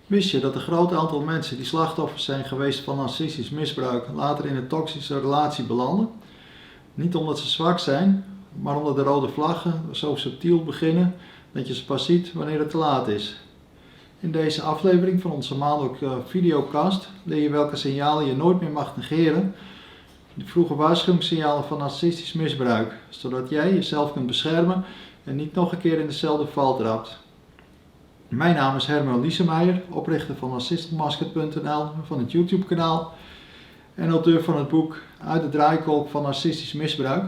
Wist je dat een groot aantal mensen die slachtoffers zijn geweest van narcistisch misbruik later in een toxische relatie belanden? Niet omdat ze zwak zijn, maar omdat de rode vlaggen zo subtiel beginnen dat je ze pas ziet wanneer het te laat is. In deze aflevering van onze maandelijke videocast leer je welke signalen je nooit meer mag negeren. De vroege waarschuwingssignalen van narcistisch misbruik, zodat jij jezelf kunt beschermen en niet nog een keer in dezelfde val trapt. Mijn naam is Herman Liesemeijer, oprichter van narcistmasker.nl, van het YouTube kanaal en auteur van het boek Uit de draaikolk van narcistisch misbruik.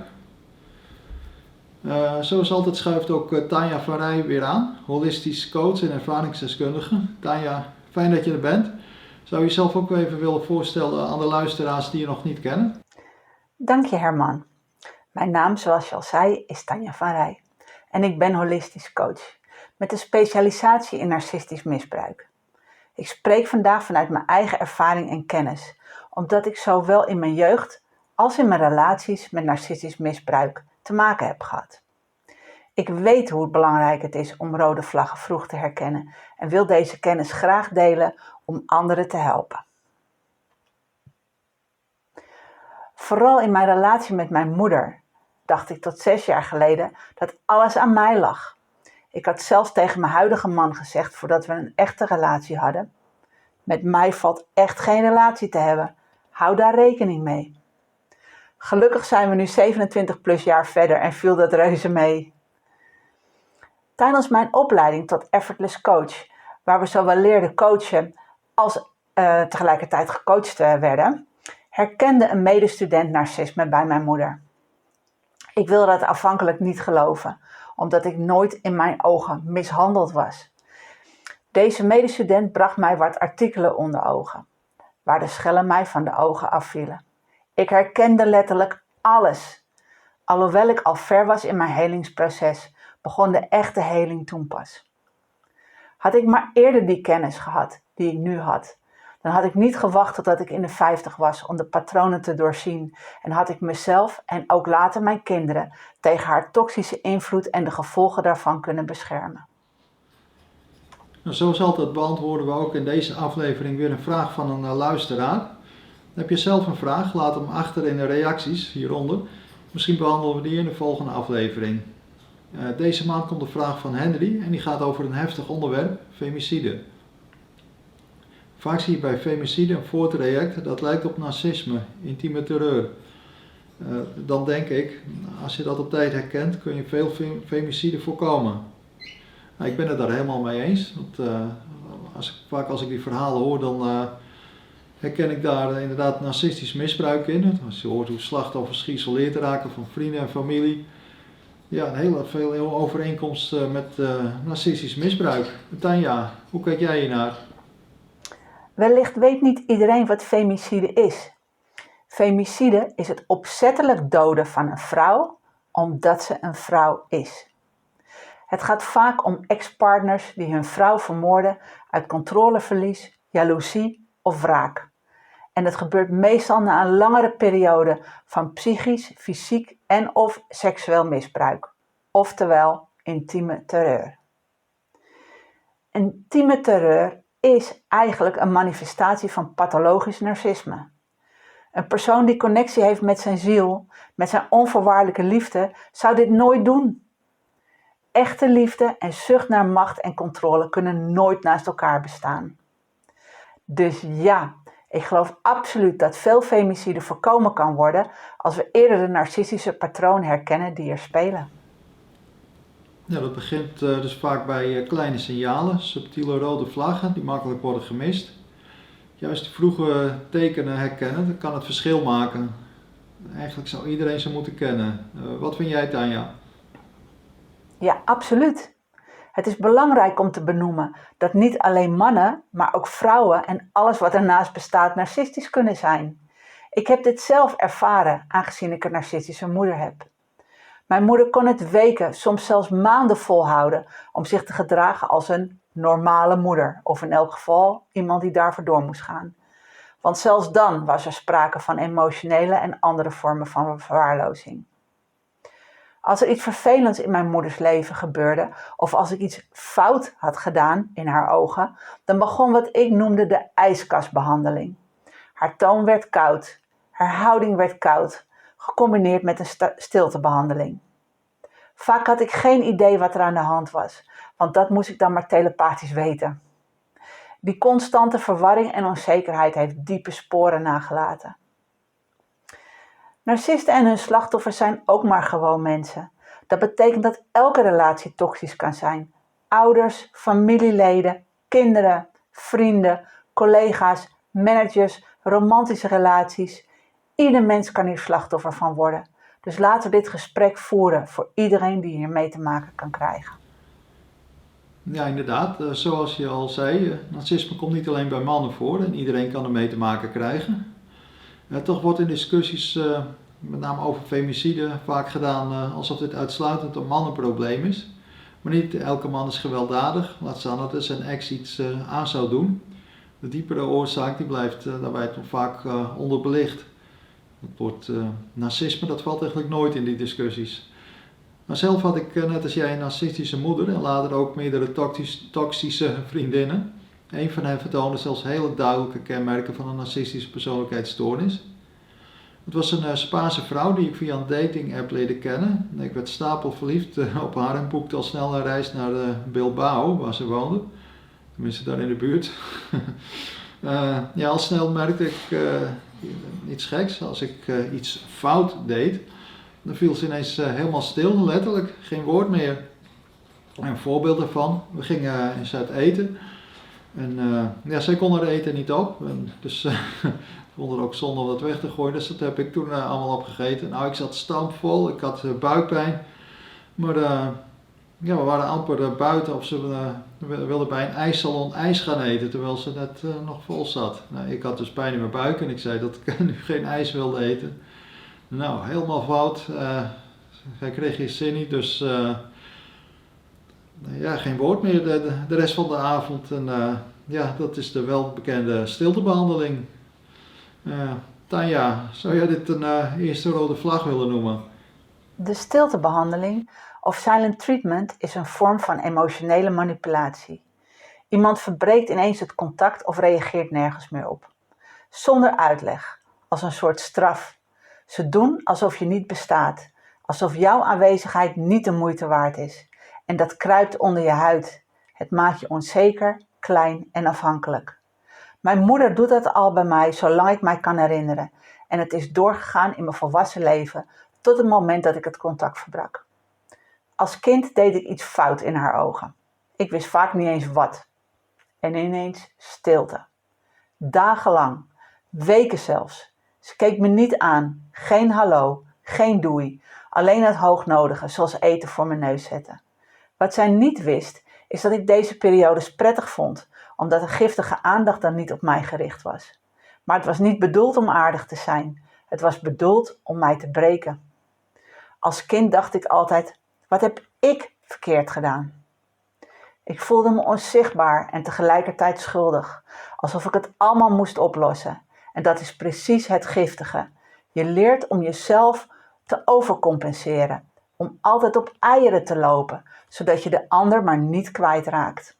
Zoals altijd schuift ook Tanja van Rij weer aan, holistisch coach en ervaringsdeskundige. Tanja, fijn dat je er bent. Zou je jezelf ook even willen voorstellen aan de luisteraars die je nog niet kennen? Dank je Herman. Mijn naam, zoals je al zei, is Tanja van Rij. En ik ben holistisch coach, met een specialisatie in narcistisch misbruik. Ik spreek vandaag vanuit mijn eigen ervaring en kennis, omdat ik zowel in mijn jeugd als in mijn relaties met narcistisch misbruik te maken heb gehad. Ik weet hoe belangrijk het is om rode vlaggen vroeg te herkennen en wil deze kennis graag delen om anderen te helpen. Vooral in mijn relatie met mijn moeder dacht ik tot 6 jaar geleden dat alles aan mij lag. Ik had zelfs tegen mijn huidige man gezegd voordat we een echte relatie hadden: met mij valt echt geen relatie te hebben. Hou daar rekening mee. Gelukkig zijn we nu 27 plus jaar verder en viel dat reuze mee. Tijdens mijn opleiding tot effortless coach, waar we zowel leerden coachen als tegelijkertijd gecoacht werden, herkende een medestudent narcisme bij mijn moeder. Ik wilde dat aanvankelijk niet geloven, omdat ik nooit in mijn ogen mishandeld was. Deze medestudent bracht mij wat artikelen onder ogen, waar de schellen mij van de ogen afvielen. Ik herkende letterlijk alles. Alhoewel ik al ver was in mijn helingsproces, begon de echte heling toen pas. Had ik maar eerder die kennis gehad die ik nu had, dan had ik niet gewacht totdat ik in de 50 was om de patronen te doorzien en had ik mezelf en ook later mijn kinderen tegen haar toxische invloed en de gevolgen daarvan kunnen beschermen. Nou, zoals altijd beantwoorden we ook in deze aflevering weer een vraag van een luisteraar. Heb je zelf een vraag? Laat hem achter in de reacties hieronder. Misschien behandelen we die in de volgende aflevering. Deze maand komt de vraag van Henry en die gaat over een heftig onderwerp, femicide. Vaak zie je bij femicide een voortraject dat lijkt op narcisme, intieme terreur. Dan denk ik, als je dat op tijd herkent, kun je veel femicide voorkomen. Nou, ik ben het daar helemaal mee eens. Want, vaak als ik die verhalen hoor, dan herken ik daar inderdaad narcistisch misbruik in. Als je hoort hoe slachtoffers geïsoleerd raken van vrienden en familie. Ja, heel veel overeenkomsten met narcistisch misbruik. Tanja, hoe kijk jij hiernaar? Wellicht weet niet iedereen wat femicide is. Femicide is het opzettelijk doden van een vrouw omdat ze een vrouw is. Het gaat vaak om ex-partners die hun vrouw vermoorden uit controleverlies, jaloezie of wraak. En het gebeurt meestal na een langere periode van psychisch, fysiek en of seksueel misbruik. Oftewel intieme terreur. Intieme terreur is eigenlijk een manifestatie van pathologisch narcisme. Een persoon die connectie heeft met zijn ziel, met zijn onvoorwaardelijke liefde, zou dit nooit doen. Echte liefde en zucht naar macht en controle kunnen nooit naast elkaar bestaan. Dus ja, ik geloof absoluut dat veel femicide voorkomen kan worden als we eerder de narcistische patronen herkennen die er spelen. Ja, dat begint dus vaak bij kleine signalen, subtiele rode vlaggen die makkelijk worden gemist. Juist de vroege tekenen herkennen, dat kan het verschil maken. Eigenlijk zou iedereen ze moeten kennen. Wat vind jij, Tanja? Ja, absoluut. Het is belangrijk om te benoemen dat niet alleen mannen, maar ook vrouwen en alles wat ernaast bestaat narcistisch kunnen zijn. Ik heb dit zelf ervaren, aangezien ik een narcistische moeder heb. Mijn moeder kon het weken, soms zelfs maanden volhouden om zich te gedragen als een normale moeder, of in elk geval iemand die daarvoor door moest gaan. Want zelfs dan was er sprake van emotionele en andere vormen van verwaarlozing. Als er iets vervelends in mijn moeders leven gebeurde of als ik iets fout had gedaan in haar ogen, dan begon wat ik noemde de ijskastbehandeling. Haar toon werd koud, haar houding werd koud, gecombineerd met een stiltebehandeling. Vaak had ik geen idee wat er aan de hand was, want dat moest ik dan maar telepathisch weten. Die constante verwarring en onzekerheid heeft diepe sporen nagelaten. Narcisten en hun slachtoffers zijn ook maar gewoon mensen. Dat betekent dat elke relatie toxisch kan zijn. Ouders, familieleden, kinderen, vrienden, collega's, managers, romantische relaties. Ieder mens kan hier slachtoffer van worden. Dus laten we dit gesprek voeren voor iedereen die hiermee te maken kan krijgen. Ja, inderdaad. Zoals je al zei, narcisme komt niet alleen bij mannen voor en iedereen kan ermee te maken krijgen. Toch wordt in discussies, met name over femicide, vaak gedaan alsof dit uitsluitend een mannenprobleem is. Maar niet elke man is gewelddadig, laat staan dat er zijn ex iets aan zou doen. De diepere oorzaak die blijft daarbij toch vaak onderbelicht. Het woord narcisme, dat valt eigenlijk nooit in die discussies. Maar zelf had ik, net als jij, een narcistische moeder en later ook meerdere toxische vriendinnen. Een van hen vertoonde zelfs hele duidelijke kenmerken van een narcistische persoonlijkheidsstoornis. Het was een Spaanse vrouw die ik via een dating app leerde kennen. Ik werd stapelverliefd op haar en boekte al snel een reis naar Bilbao, waar ze woonde. Tenminste daar in de buurt. Al snel merkte ik iets geks. Als ik iets fout deed, dan viel ze ineens helemaal stil, letterlijk, geen woord meer. Een voorbeeld daarvan, we gingen eens uit eten. En zij kon haar eten niet op. En dus ik vond het ook zonde om dat weg te gooien. Dus dat heb ik toen allemaal opgegeten. Nou, ik zat stampvol, ik had buikpijn. Maar we waren amper buiten of ze wilde bij een ijssalon ijs gaan eten, terwijl ze net nog vol zat. Nou, ik had dus pijn in mijn buik en ik zei dat ik nu geen ijs wilde eten. Nou, helemaal fout. Hij kreeg geen zin niet, dus geen woord meer de rest van de avond. En dat is de welbekende stiltebehandeling. Tanja, zou jij dit een eerste rode vlag willen noemen? De stiltebehandeling of silent treatment is een vorm van emotionele manipulatie. Iemand verbreekt ineens het contact of reageert nergens meer op. Zonder uitleg, als een soort straf. Ze doen alsof je niet bestaat, alsof jouw aanwezigheid niet de moeite waard is. En dat kruipt onder je huid. Het maakt je onzeker, klein en afhankelijk. Mijn moeder doet dat al bij mij zolang ik mij kan herinneren. En het is doorgegaan in mijn volwassen leven tot het moment dat ik het contact verbrak. Als kind deed ik iets fout in haar ogen. Ik wist vaak niet eens wat. En ineens stilte. Dagenlang, weken zelfs. Ze keek me niet aan, geen hallo, geen doei. Alleen het hoognodige, zoals eten voor mijn neus zetten. Wat zij niet wist, is dat ik deze periodes prettig vond, omdat de giftige aandacht dan niet op mij gericht was. Maar het was niet bedoeld om aardig te zijn. Het was bedoeld om mij te breken. Als kind dacht ik altijd, wat heb ik verkeerd gedaan? Ik voelde me onzichtbaar en tegelijkertijd schuldig, alsof ik het allemaal moest oplossen. En dat is precies het giftige. Je leert om jezelf te overcompenseren, om altijd op eieren te lopen, zodat je de ander maar niet kwijtraakt.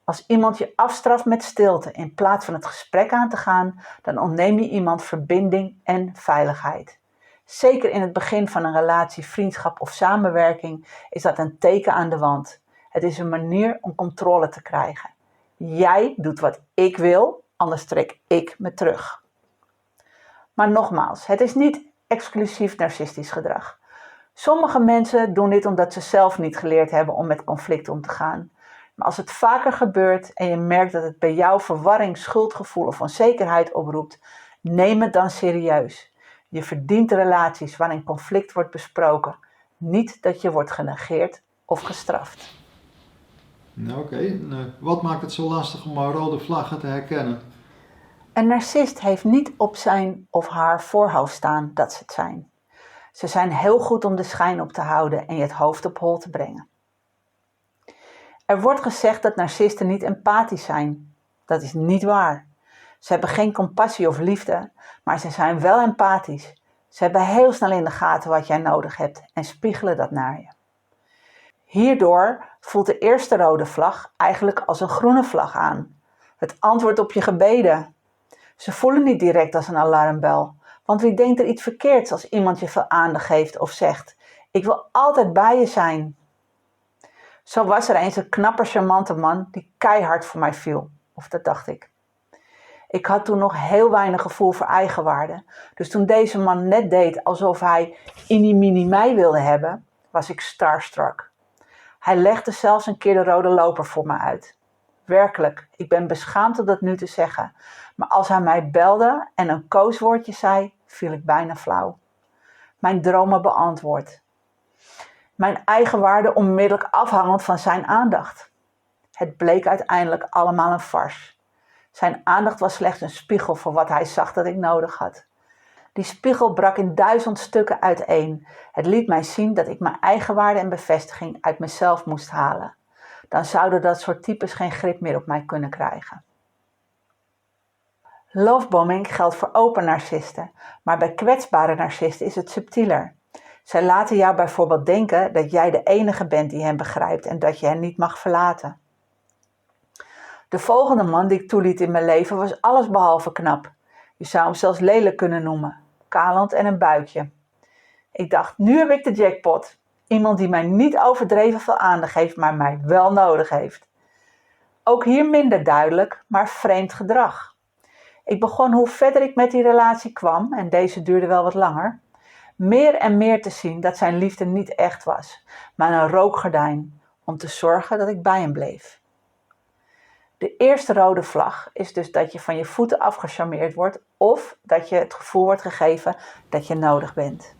Als iemand je afstraft met stilte in plaats van het gesprek aan te gaan, dan ontneem je iemand verbinding en veiligheid. Zeker in het begin van een relatie, vriendschap of samenwerking is dat een teken aan de wand. Het is een manier om controle te krijgen. Jij doet wat ik wil, anders trek ik me terug. Maar nogmaals, het is niet exclusief narcistisch gedrag. Sommige mensen doen dit omdat ze zelf niet geleerd hebben om met conflict om te gaan. Maar als het vaker gebeurt en je merkt dat het bij jou verwarring, schuldgevoel of onzekerheid oproept, neem het dan serieus. Je verdient relaties waarin conflict wordt besproken, niet dat je wordt genegeerd of gestraft. Nou, oké. Wat maakt het zo lastig om rode vlaggen te herkennen? Een narcist heeft niet op zijn of haar voorhoofd staan dat ze het zijn. Ze zijn heel goed om de schijn op te houden en je het hoofd op hol te brengen. Er wordt gezegd dat narcisten niet empathisch zijn. Dat is niet waar. Ze hebben geen compassie of liefde, maar ze zijn wel empathisch. Ze hebben heel snel in de gaten wat jij nodig hebt en spiegelen dat naar je. Hierdoor voelt de eerste rode vlag eigenlijk als een groene vlag aan. Het antwoord op je gebeden. Ze voelen niet direct als een alarmbel, want wie denkt er iets verkeerds als iemand je veel aandacht geeft of zegt: ik wil altijd bij je zijn. Zo was er eens een knappe, charmante man die keihard voor mij viel. Of dat dacht ik. Ik had toen nog heel weinig gevoel voor eigenwaarde. Dus toen deze man net deed alsof hij mini mij wilde hebben, was ik starstruck. Hij legde zelfs een keer de rode loper voor me uit. Werkelijk, ik ben beschaamd om dat nu te zeggen. Maar als hij mij belde en een kooswoordje zei, viel ik bijna flauw. Mijn dromen beantwoord. Mijn eigenwaarde onmiddellijk afhangend van zijn aandacht. Het bleek uiteindelijk allemaal een farce. Zijn aandacht was slechts een spiegel voor wat hij zag dat ik nodig had. Die spiegel brak in 1000 stukken uiteen. Het liet mij zien dat ik mijn eigenwaarde en bevestiging uit mezelf moest halen. Dan zouden dat soort types geen grip meer op mij kunnen krijgen. Lovebombing geldt voor open narcisten, maar bij kwetsbare narcisten is het subtieler. Zij laten jou bijvoorbeeld denken dat jij de enige bent die hen begrijpt en dat je hen niet mag verlaten. De volgende man die ik toeliet in mijn leven was allesbehalve knap. Je zou hem zelfs lelijk kunnen noemen, kalend en een buikje. Ik dacht, nu heb ik de jackpot. Iemand die mij niet overdreven veel aandacht heeft, maar mij wel nodig heeft. Ook hier minder duidelijk, maar vreemd gedrag. Ik begon hoe verder ik met die relatie kwam, en deze duurde wel wat langer, meer en meer te zien dat zijn liefde niet echt was, maar een rookgordijn om te zorgen dat ik bij hem bleef. De eerste rode vlag is dus dat je van je voeten afgecharmeerd wordt of dat je het gevoel wordt gegeven dat je nodig bent.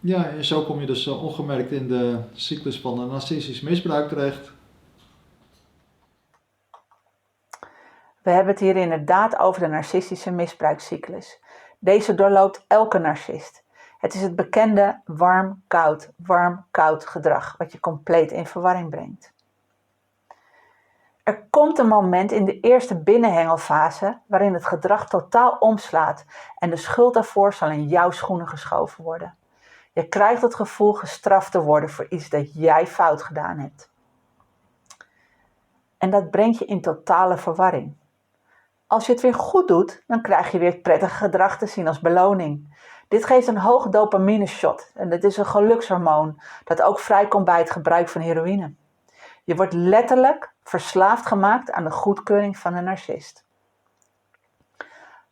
Ja, en zo kom je dus ongemerkt in de cyclus van een narcistisch misbruik terecht. We hebben het hier inderdaad over de narcistische misbruikscyclus. Deze doorloopt elke narcist. Het is het bekende warm-koud gedrag wat je compleet in verwarring brengt. Er komt een moment in de eerste binnenhengelfase waarin het gedrag totaal omslaat en de schuld daarvoor zal in jouw schoenen geschoven worden. Je krijgt het gevoel gestraft te worden voor iets dat jij fout gedaan hebt. En dat brengt je in totale verwarring. Als je het weer goed doet, dan krijg je weer het prettige gedrag te zien als beloning. Dit geeft een hoge dopamine shot en dit is een gelukshormoon dat ook vrijkomt bij het gebruik van heroïne. Je wordt letterlijk verslaafd gemaakt aan de goedkeuring van een narcist.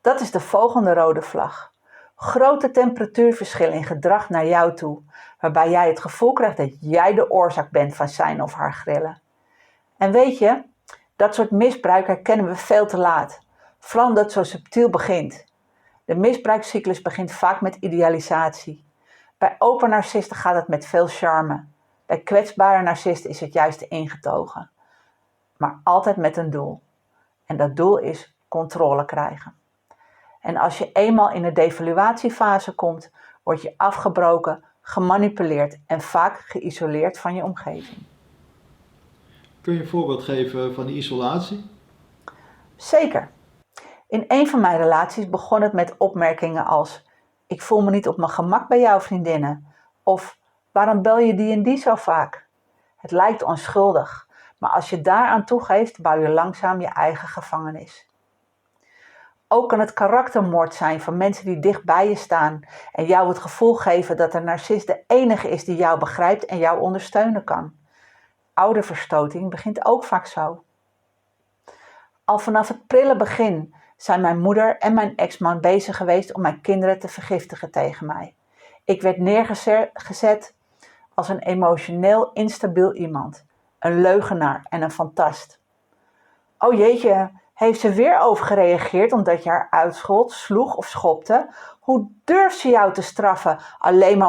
Dat is de volgende rode vlag. Grote temperatuurverschillen in gedrag naar jou toe, waarbij jij het gevoel krijgt dat jij de oorzaak bent van zijn of haar grillen. En weet je, dat soort misbruik herkennen we veel te laat, vooral omdat het zo subtiel begint. De misbruikscyclus begint vaak met idealisatie. Bij open narcisten gaat het met veel charme. Bij kwetsbare narcisten is het juist ingetogen. Maar altijd met een doel. En dat doel is controle krijgen. En als je eenmaal in de devaluatiefase komt, word je afgebroken, gemanipuleerd en vaak geïsoleerd van je omgeving. Kun je een voorbeeld geven van die isolatie? Zeker. In een van mijn relaties begon het met opmerkingen als: ik voel me niet op mijn gemak bij jouw vriendinnen. Of waarom bel je die en die zo vaak? Het lijkt onschuldig, maar als je daaraan toegeeft, bouw je langzaam je eigen gevangenis. Ook kan het karaktermoord zijn van mensen die dicht bij je staan en jou het gevoel geven dat de narcist de enige is die jou begrijpt en jou ondersteunen kan. Ouderverstoting begint ook vaak zo. Al vanaf het prille begin zijn mijn moeder en mijn ex-man bezig geweest om mijn kinderen te vergiftigen tegen mij. Ik werd neergezet als een emotioneel instabiel iemand, een leugenaar en een fantast. Oh jeetje, heeft ze weer overgereageerd omdat je haar uitschold, sloeg of schopte? Hoe durft ze jou te straffen alleen maar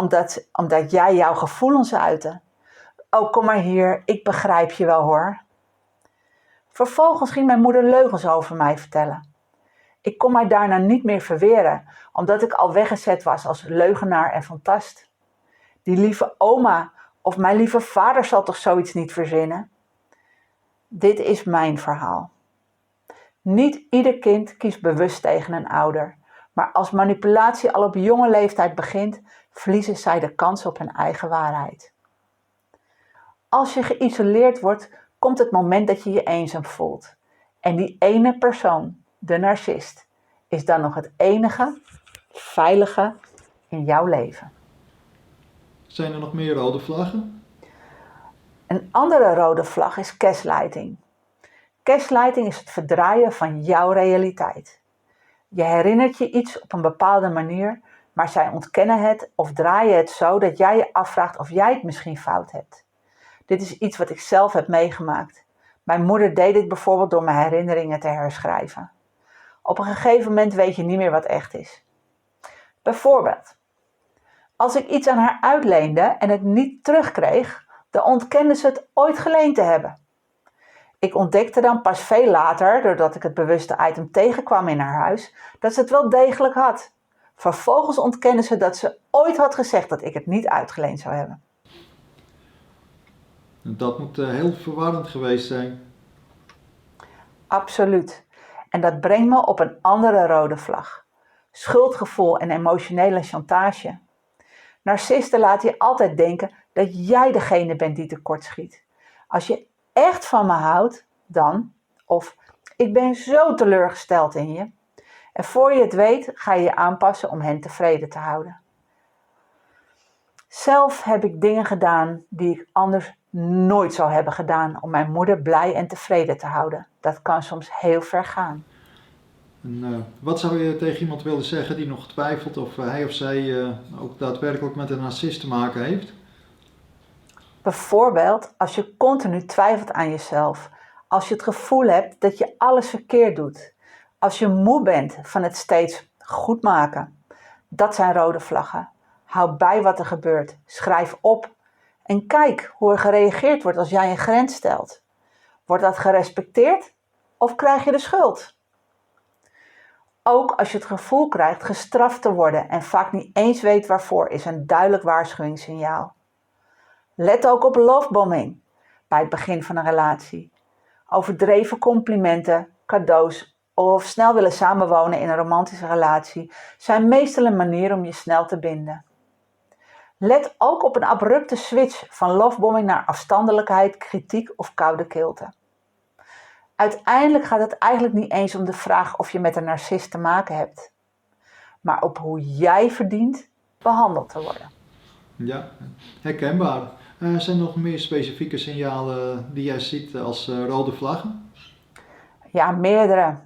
omdat jij jouw gevoelens uitte? Oh, kom maar hier, ik begrijp je wel hoor. Vervolgens ging mijn moeder leugens over mij vertellen. Ik kon mij daarna niet meer verweren, omdat ik al weggezet was als leugenaar en fantast. Die lieve oma of mijn lieve vader zal toch zoiets niet verzinnen? Dit is mijn verhaal. Niet ieder kind kiest bewust tegen een ouder, Maar als manipulatie al op jonge leeftijd begint, verliezen zij de kans op hun eigen waarheid. Als je geïsoleerd wordt, komt het moment dat je je eenzaam voelt. En die ene persoon, de narcist, is dan nog het enige veilige in jouw leven. Zijn er nog meer rode vlaggen? Een andere rode vlag is gaslighting. Gaslighting is het verdraaien van jouw realiteit. Je herinnert je iets op een bepaalde manier, maar zij ontkennen het of draaien het zo dat jij je afvraagt of jij het misschien fout hebt. Dit is iets wat ik zelf heb meegemaakt. Mijn moeder deed dit bijvoorbeeld door mijn herinneringen te herschrijven. Op een gegeven moment weet je niet meer wat echt is. Bijvoorbeeld, als ik iets aan haar uitleende en het niet terugkreeg, dan ontkende ze het ooit geleend te hebben. Ik ontdekte dan pas veel later, doordat ik het bewuste item tegenkwam in haar huis, dat ze het wel degelijk had. Vervolgens ontkende ze dat ze ooit had gezegd dat ik het niet uitgeleend zou hebben. Dat moet heel verwarrend geweest zijn. Absoluut. En dat brengt me op een andere rode vlag. Schuldgevoel en emotionele chantage. Narcisten laten je altijd denken dat jij degene bent die tekortschiet. Als je echt van me houdt, dan, of ik ben zo teleurgesteld in je. En voor je het weet, ga je je aanpassen om hen tevreden te houden. Zelf heb ik dingen gedaan die ik anders nooit zou hebben gedaan om mijn moeder blij en tevreden te houden. Dat kan soms heel ver gaan. En, wat zou je tegen iemand willen zeggen die nog twijfelt of hij of zij ook daadwerkelijk met een narcist te maken heeft? Bijvoorbeeld als je continu twijfelt aan jezelf. Als je het gevoel hebt dat je alles verkeerd doet. Als je moe bent van het steeds goed maken. Dat zijn rode vlaggen. Hou bij wat er gebeurt. Schrijf op. En kijk hoe er gereageerd wordt als jij een grens stelt. Wordt dat gerespecteerd of krijg je de schuld? Ook als je het gevoel krijgt gestraft te worden en vaak niet eens weet waarvoor, is een duidelijk waarschuwingssignaal. Let ook op lovebombing bij het begin van een relatie. Overdreven complimenten, cadeaus of snel willen samenwonen in een romantische relatie zijn meestal een manier om je snel te binden. Let ook op een abrupte switch van lovebombing naar afstandelijkheid, kritiek of koude kilte. Uiteindelijk gaat het eigenlijk niet eens om de vraag of je met een narcist te maken hebt, maar op hoe jij verdient behandeld te worden. Ja, herkenbaar. Zijn er nog meer specifieke signalen die jij ziet als rode vlaggen? Ja, meerdere.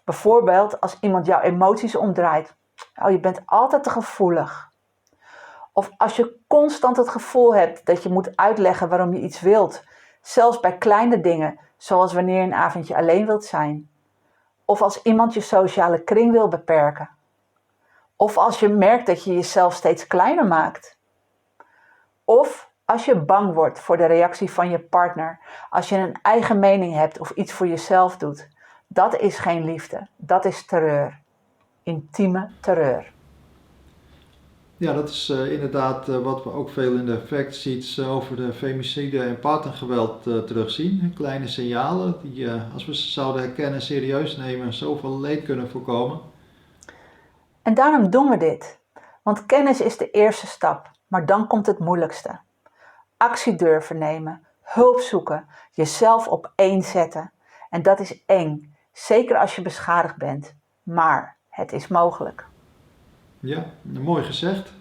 Bijvoorbeeld als iemand jouw emoties omdraait. Oh, je bent altijd te gevoelig. Of als je constant het gevoel hebt dat je moet uitleggen waarom je iets wilt. Zelfs bij kleine dingen, zoals wanneer je een avondje alleen wilt zijn. Of als iemand je sociale kring wil beperken. Of als je merkt dat je jezelf steeds kleiner maakt. Of als je bang wordt voor de reactie van je partner. Als je een eigen mening hebt of iets voor jezelf doet. Dat is geen liefde, dat is terreur. Intieme terreur. Ja, dat is inderdaad wat we ook veel in de factsheets over de femicide en partnergeweld terugzien. Kleine signalen die, als we ze zouden herkennen en serieus nemen, zoveel leed kunnen voorkomen. En daarom doen we dit. Want kennis is de eerste stap, maar dan komt het moeilijkste. Actie durven nemen, hulp zoeken, jezelf op één zetten. En dat is eng, zeker als je beschadigd bent. Maar het is mogelijk. Ja, mooi gezegd.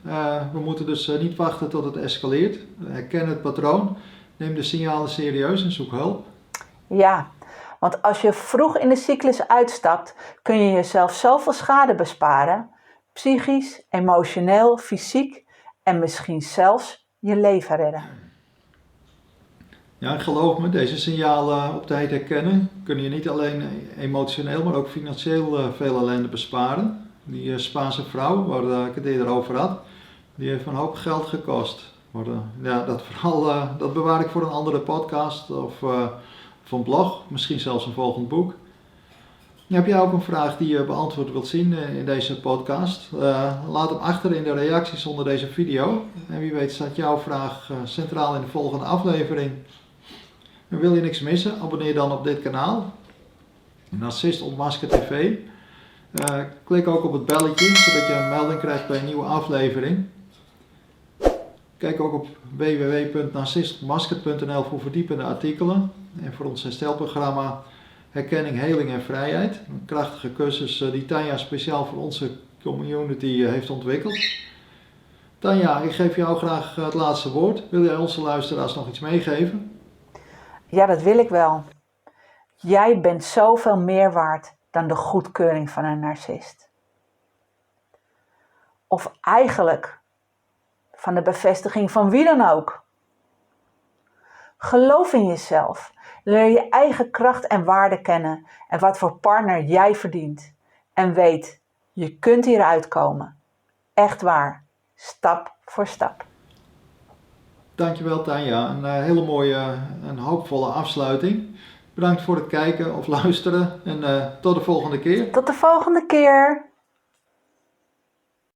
We moeten dus niet wachten tot het escaleert. Herken het patroon, neem de signalen serieus en zoek hulp. Ja, want als je vroeg in de cyclus uitstapt, kun je jezelf zoveel schade besparen. Psychisch, emotioneel, fysiek en misschien zelfs je leven redden. Ja, geloof me, deze signalen op tijd herkennen kunnen je niet alleen emotioneel, maar ook financieel veel ellende besparen. Die Spaanse vrouw, waar ik het eerder over had, die heeft een hoop geld gekost. Maar, ja, dat verhaal dat bewaar ik voor een andere podcast of een blog, misschien zelfs een volgend boek. Heb jij ook een vraag die je beantwoord wilt zien in deze podcast? Laat hem achter in de reacties onder deze video. En wie weet staat jouw vraag centraal in de volgende aflevering. En wil je niks missen? Abonneer dan op dit kanaal. Narcist Ontmaskerd TV. Klik ook op het belletje, zodat je een melding krijgt bij een nieuwe aflevering. Kijk ook op www.narcistmasked.nl voor verdiepende artikelen. En voor ons herstelprogramma Herkenning, Heling en Vrijheid. Een krachtige cursus die Tanja speciaal voor onze community heeft ontwikkeld. Tanja, ik geef jou graag het laatste woord. Wil jij onze luisteraars nog iets meegeven? Ja, dat wil ik wel. Jij bent zoveel meer waard dan de goedkeuring van een narcist. Of eigenlijk van de bevestiging van wie dan ook. Geloof in jezelf. Leer je eigen kracht en waarde kennen en wat voor partner jij verdient. En weet, je kunt hieruit komen. Echt waar. Stap voor stap. Dankjewel Tanja, een hele mooie en hoopvolle afsluiting. Bedankt voor het kijken of luisteren en tot de volgende keer. Tot de volgende keer.